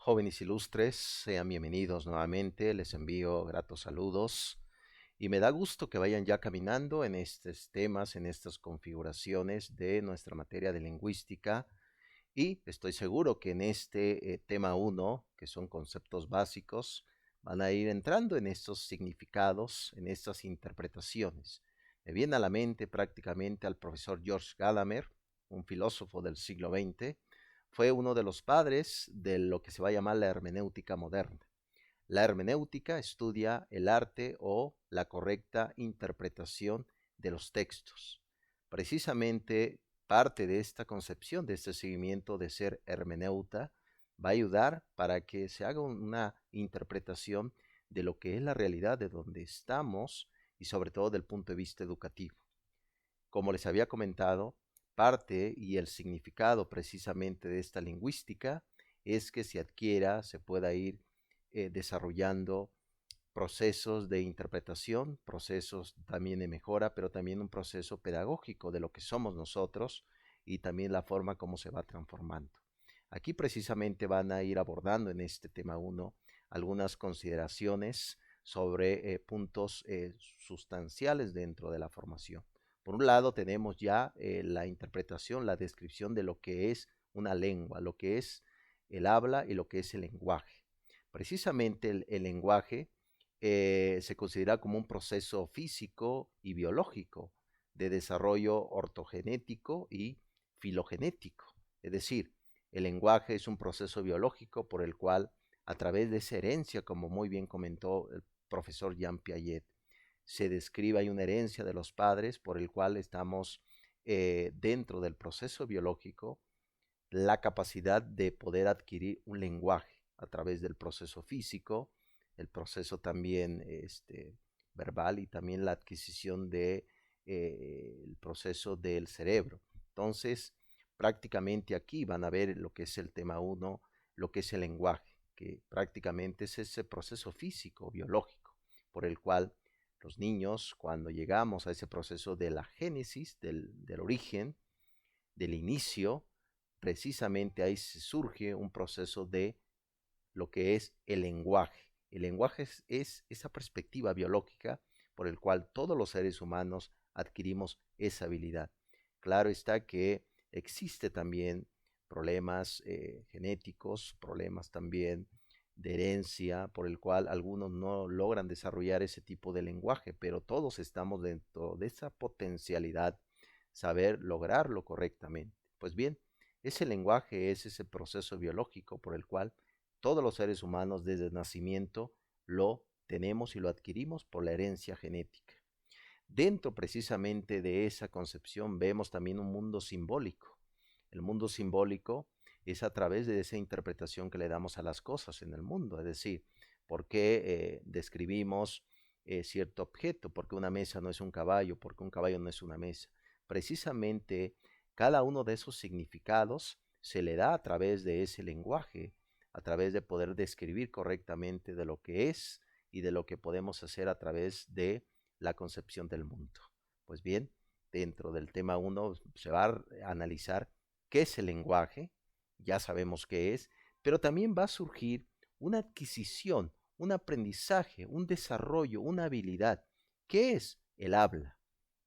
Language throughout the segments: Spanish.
Jóvenes ilustres, sean bienvenidos nuevamente, les envío gratos saludos y me da gusto que vayan ya caminando en estos temas, en estas configuraciones de nuestra materia de lingüística y estoy seguro que en este tema uno, que son conceptos básicos, van a ir entrando en estos significados, en estas interpretaciones. Me viene a la mente prácticamente al profesor George Gadamer, un filósofo del siglo XX, fue uno de los padres de lo que se va a llamar la hermenéutica moderna. La hermenéutica estudia el arte o la correcta interpretación de los textos. Precisamente parte de esta concepción, de este seguimiento de ser hermeneuta, va a ayudar para que se haga una interpretación de lo que es la realidad de donde estamos y sobre todo del punto de vista educativo. Como les había comentado, parte y el significado precisamente de esta lingüística es que se adquiera, se pueda ir desarrollando procesos de interpretación, procesos también de mejora, pero también un proceso pedagógico de lo que somos nosotros y también la forma como se va transformando. Aquí precisamente van a ir abordando en este tema 1 algunas consideraciones sobre puntos sustanciales dentro de la formación. Por un lado tenemos ya la interpretación, la descripción de lo que es una lengua, lo que es el habla y lo que es el lenguaje. Precisamente el lenguaje se considera como un proceso físico y biológico de desarrollo ortogenético y filogenético. Es decir, el lenguaje es un proceso biológico por el cual, a través de esa herencia, como muy bien comentó el profesor Jean Piaget, se describe, hay una herencia de los padres por el cual estamos dentro del proceso biológico, la capacidad de poder adquirir un lenguaje a través del proceso físico, el proceso también verbal y también la adquisición de el proceso del cerebro. Entonces, prácticamente aquí van a ver lo que es el tema 1, lo que es el lenguaje, que prácticamente es ese proceso físico, biológico, por el cual los niños, cuando llegamos a ese proceso de la génesis, del origen, del inicio, precisamente ahí se surge un proceso de lo que es el lenguaje. El lenguaje es esa perspectiva biológica por el cual todos los seres humanos adquirimos esa habilidad. Claro está que existe también problemas genéticos, problemas también de herencia, por el cual algunos no logran desarrollar ese tipo de lenguaje, pero todos estamos dentro de esa potencialidad, saber lograrlo correctamente. Pues bien, ese lenguaje es ese proceso biológico por el cual todos los seres humanos desde el nacimiento lo tenemos y lo adquirimos por la herencia genética. Dentro precisamente de esa concepción vemos también un mundo simbólico. El mundo simbólico es a través de esa interpretación que le damos a las cosas en el mundo, es decir, por qué describimos cierto objeto, por qué una mesa no es un caballo, por qué un caballo no es una mesa. Precisamente cada uno de esos significados se le da a través de ese lenguaje, a través de poder describir correctamente de lo que es y de lo que podemos hacer a través de la concepción del mundo. Pues bien, dentro del tema 1 se va a analizar qué es el lenguaje, ya sabemos qué es, pero también va a surgir una adquisición, un aprendizaje, un desarrollo, una habilidad. ¿Qué es el habla?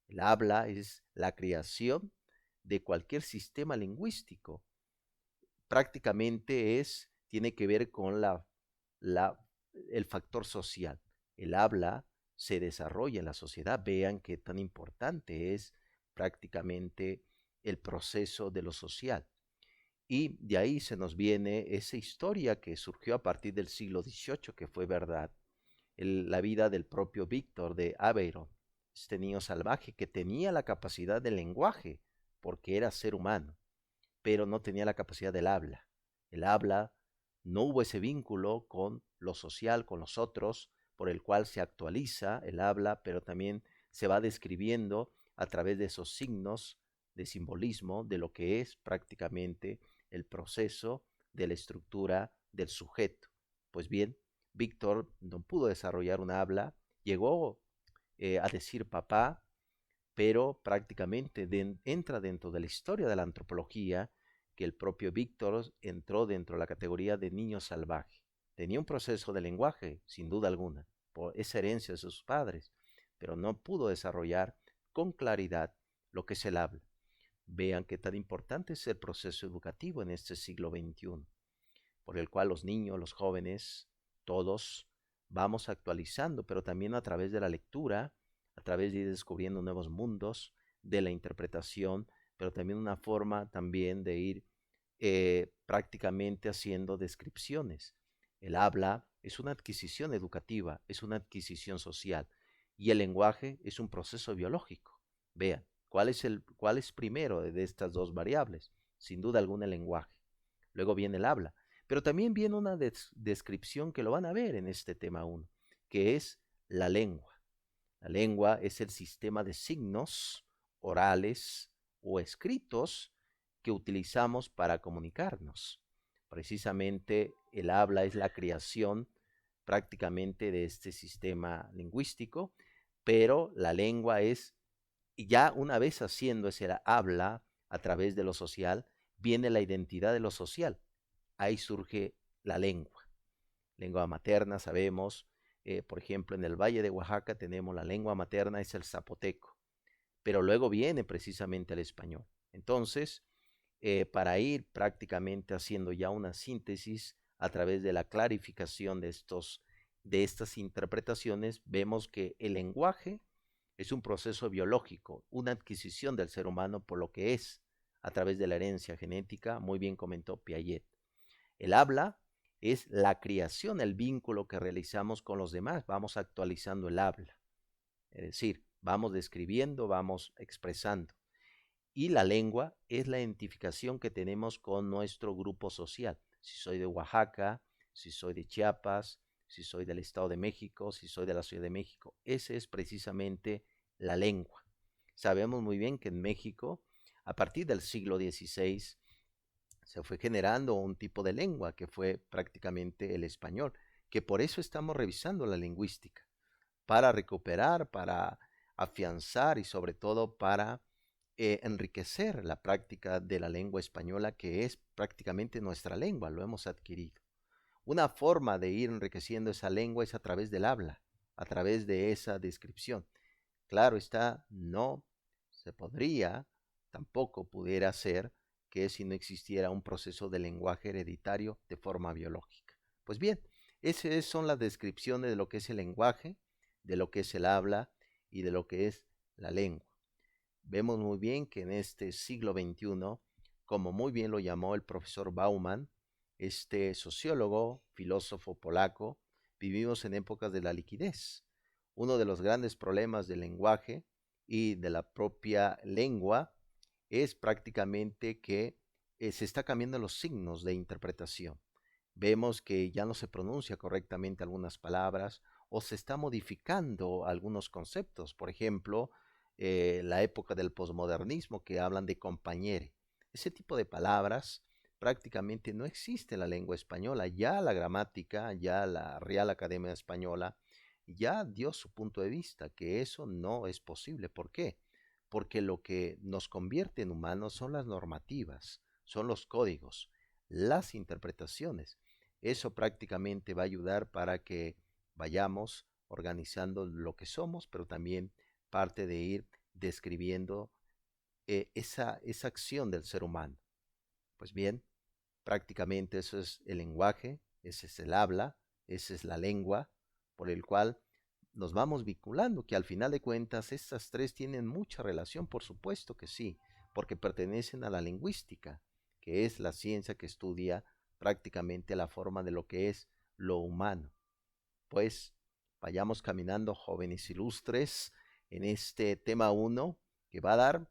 El habla es la creación de cualquier sistema lingüístico. Prácticamente tiene que ver con la, el factor social. El habla se desarrolla en la sociedad. Vean qué tan importante es prácticamente el proceso de lo social. Y de ahí se nos viene esa historia que surgió a partir del siglo XVIII, que fue verdad, la vida del propio Víctor de Aveiro, este niño salvaje que tenía la capacidad del lenguaje, porque era ser humano, pero no tenía la capacidad del habla. El habla, no hubo ese vínculo con lo social, con los otros, por el cual se actualiza el habla, pero también se va describiendo a través de esos signos de simbolismo de lo que es prácticamente el proceso de la estructura del sujeto. Pues bien, Víctor no pudo desarrollar un habla, llegó a decir papá, pero prácticamente entra dentro de la historia de la antropología que el propio Víctor entró dentro de la categoría de niño salvaje. Tenía un proceso de lenguaje, sin duda alguna, por esa herencia de sus padres, pero no pudo desarrollar con claridad lo que es el habla. Vean qué tan importante es el proceso educativo en este siglo XXI, por el cual los niños, los jóvenes, todos vamos actualizando, pero también a través de la lectura, a través de ir descubriendo nuevos mundos, de la interpretación, pero también una forma también de ir prácticamente haciendo descripciones. El habla es una adquisición educativa, es una adquisición social y el lenguaje es un proceso biológico. Vean, ¿cuál es primero de estas dos variables? Sin duda alguna el lenguaje. Luego viene el habla, pero también viene una descripción que lo van a ver en este tema 1, que es la lengua. La lengua es el sistema de signos orales o escritos que utilizamos para comunicarnos. Precisamente el habla es la creación prácticamente de este sistema lingüístico, pero la lengua es, ya una vez haciendo ese habla a través de lo social, viene la identidad de lo social. Ahí surge la lengua. Lengua materna, sabemos, por ejemplo, en el Valle de Oaxaca tenemos la lengua materna, es el zapoteco, pero luego viene precisamente el español. Entonces, para ir prácticamente haciendo ya una síntesis a través de la clarificación de estas interpretaciones, vemos que el lenguaje es un proceso biológico, una adquisición del ser humano por lo que es a través de la herencia genética, muy bien comentó Piaget. El habla es la creación, el vínculo que realizamos con los demás, vamos actualizando el habla, es decir, vamos describiendo, vamos expresando. Y la lengua es la identificación que tenemos con nuestro grupo social. Si soy de Oaxaca, si soy de Chiapas, si soy del Estado de México, si soy de la Ciudad de México. Esa es precisamente la lengua. Sabemos muy bien que en México, a partir del siglo XVI, se fue generando un tipo de lengua que fue prácticamente el español, que por eso estamos revisando la lingüística, para recuperar, para afianzar y sobre todo para enriquecer la práctica de la lengua española, que es prácticamente nuestra lengua, lo hemos adquirido. Una forma de ir enriqueciendo esa lengua es a través del habla, a través de esa descripción. Claro está, no se podría, tampoco pudiera ser que si no existiera un proceso de lenguaje hereditario de forma biológica. Pues bien, esas son las descripciones de lo que es el lenguaje, de lo que es el habla y de lo que es la lengua. Vemos muy bien que en este siglo XXI, como muy bien lo llamó el profesor Bauman, este sociólogo, filósofo polaco, vivimos en épocas de la liquidez. Uno de los grandes problemas del lenguaje y de la propia lengua es prácticamente que se está cambiando los signos de interpretación. Vemos que ya no se pronuncia correctamente algunas palabras o se está modificando algunos conceptos. Por ejemplo, la época del posmodernismo que hablan de compañere. Ese tipo de palabras prácticamente no existe en la lengua española. Ya la gramática, ya la Real Academia Española, ya dio su punto de vista, que eso no es posible. ¿Por qué? Porque lo que nos convierte en humanos son las normativas, son los códigos, las interpretaciones. Eso prácticamente va a ayudar para que vayamos organizando lo que somos, pero también parte de ir describiendo esa acción del ser humano. Pues bien, prácticamente eso es el lenguaje, ese es el habla, esa es la lengua, por el cual nos vamos vinculando, que al final de cuentas estas tres tienen mucha relación, por supuesto que sí, porque pertenecen a la lingüística, que es la ciencia que estudia prácticamente la forma de lo que es lo humano. Pues vayamos caminando, jóvenes ilustres, en este tema 1, que va a dar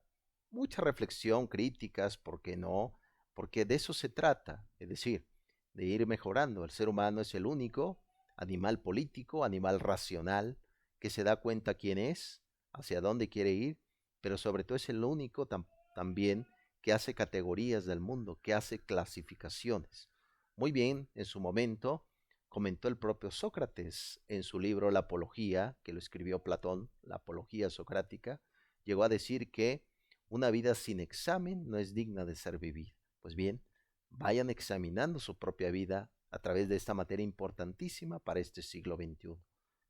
mucha reflexión, críticas, ¿por qué no? Porque de eso se trata, es decir, de ir mejorando. El ser humano es el único animal político, animal racional, que se da cuenta quién es, hacia dónde quiere ir, pero sobre todo es el único también que hace categorías del mundo, que hace clasificaciones. Muy bien, en su momento comentó el propio Sócrates en su libro La Apología, que lo escribió Platón, la Apología Socrática, llegó a decir que una vida sin examen no es digna de ser vivida. Pues bien, vayan examinando su propia vida a través de esta materia importantísima para este siglo XXI.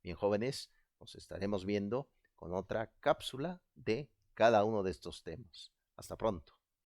Bien, jóvenes, nos estaremos viendo con otra cápsula de cada uno de estos temas. Hasta pronto.